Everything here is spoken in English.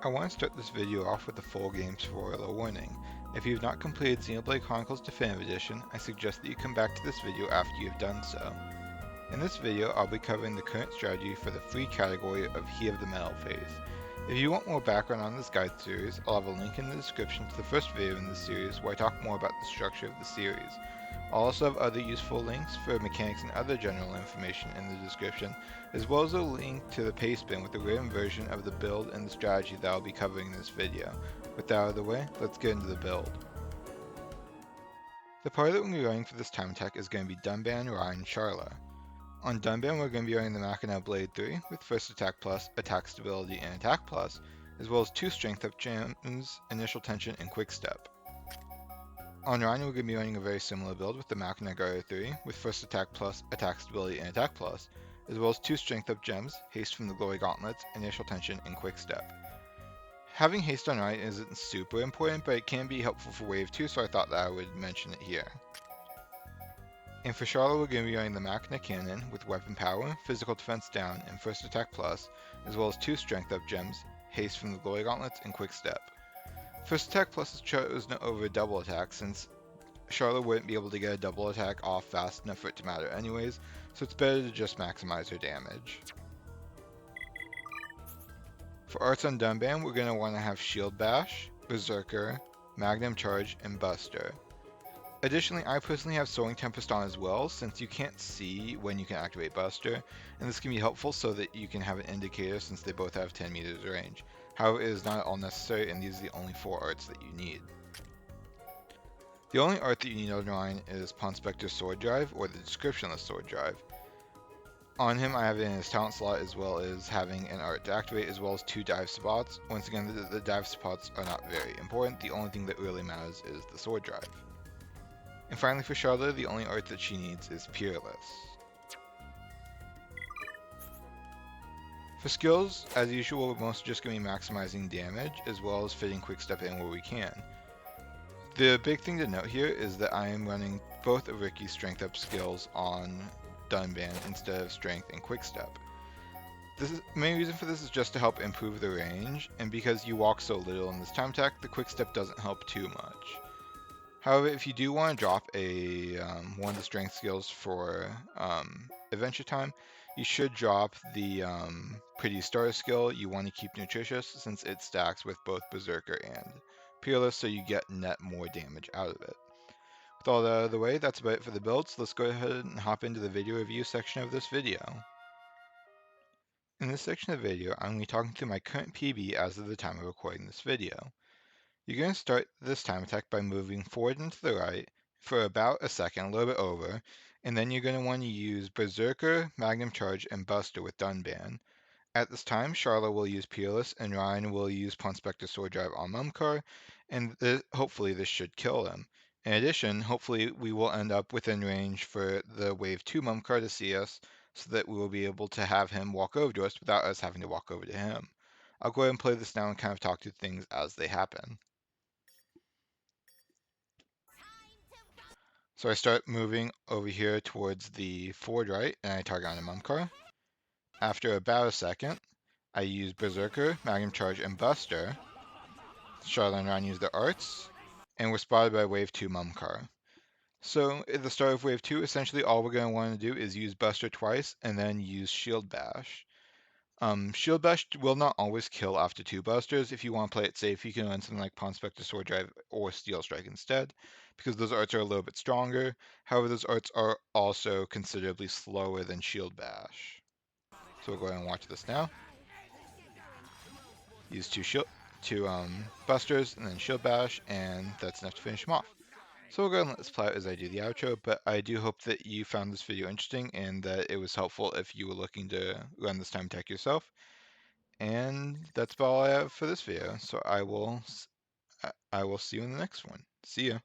I want to start this video off with a full game spoiler warning. If you have not completed Xenoblade Chronicles Definitive Edition, I suggest that you come back to this video after you have done so. In this video, I'll be covering the current strategy for the free category of He of the Metal phase. If you want more background on this guide series, I'll have a link in the description to the first video in this series where I talk more about the structure of the series. I'll also have other useful links for mechanics and other general information in the description, as well as a link to the Pastebin with a written version of the build and the strategy that I'll be covering in this video. With that out of the way, let's get into the build. The party that we're going to be running for this time attack is going to be Dunban, Ryan, and Charla. On Dunban, we're going to be running the Machina Blade 3 with First Attack Plus, Attack Stability, and Attack Plus, as well as 2 Strength Up Gems, Initial Tension, and Quick Step. On Ryan, we're going to be running a very similar build with the Machina Guardian 3 with First Attack Plus, Attack Stability, and Attack Plus, as well as 2 Strength Up Gems, Haste from the Glory Gauntlets, Initial Tension, and Quick Step. Having Haste on Ryan isn't super important, but it can be helpful for Wave 2, so I thought that I would mention it here. And for Charlotte, we're going to be running the Machina Cannon with Weapon Power, Physical Defense Down, and First Attack Plus, as well as 2 Strength Up Gems, Haste from the Glory Gauntlets, and Quick Step. First Attack Plus is chosen over Double Attack since Charlotte wouldn't be able to get a double attack off fast enough for it to matter anyways, so it's better to just maximize her damage. For arts on Dunban, we're going to want to have Shield Bash, Berserker, Magnum Charge, and Buster. Additionally, I personally have Soaring Tempest on as well, since you can't see when you can activate Buster, and this can be helpful so that you can have an indicator since they both have 10 meters range. However, it is not all necessary, and these are the only 4 arts that you need. The only art that you need on Ryan is Ponspector's Sword Drive, or the descriptionless Sword Drive. On him, I have it in his talent slot as well as having an art to activate, as well as 2 dive spots. Once again, the dive spots are not very important. The only thing that really matters is the Sword Drive. And finally for Charlotte, the only art that she needs is Peerless. For skills, as usual, we're mostly just going to be maximizing damage, as well as fitting Quick Step in where we can. The big thing to note here is that I am running both of Ricky's Strength Up skills on Dunban instead of Strength and Quick Step. The main reason for this is just to help improve the range, and because you walk so little in this time attack, the Quick Step doesn't help too much. However, if you do want to drop one of the Strength skills for Adventure Time, you should drop the Pretty Starter skill. You want to keep Nutritious since it stacks with both Berserker and Peerless, so you get net more damage out of it. With all that out of the way, that's about it for the build, so let's go ahead and hop into the video review section of this video. In this section of the video, I'm going to be talking through my current PB as of the time of recording this video. You're going to start this time attack by moving forward and to the right for about a second, a little bit over, and then you're going to want to use Berserker, Magnum Charge, and Buster with Dunban. At this time, Charla will use Peerless, and Ryan will use Ponspector's Sword Drive on Mumkar, and hopefully this should kill him. In addition, hopefully we will end up within range for the Wave 2 Mumkar to see us, so that we will be able to have him walk over to us without us having to walk over to him. I'll go ahead and play this now and kind of talk through things as they happen. So I start moving over here towards the forward right, and I target on a Mumkar. After about a second, I use Berserker, Magnum Charge, and Buster. Charlotte and Ryan use their arts, and we're spotted by Wave 2 Mumkar. So at the start of Wave 2, essentially all we're going to want to do is use Buster twice, and then use Shield Bash. Shield Bash will not always kill after 2 Busters. If you want to play it safe, you can run something like Ponspector Sword Drive or Steel Strike instead, because those arts are a little bit stronger. However, those arts are also considerably slower than Shield Bash. So we'll go ahead and watch this now. Use 2 Busters and then Shield Bash, and that's enough to finish him off. So we'll go ahead and let this play out as I do the outro, but I do hope that you found this video interesting and that it was helpful if you were looking to run this time attack yourself. And that's about all I have for this video. So I will see you in the next one. See ya.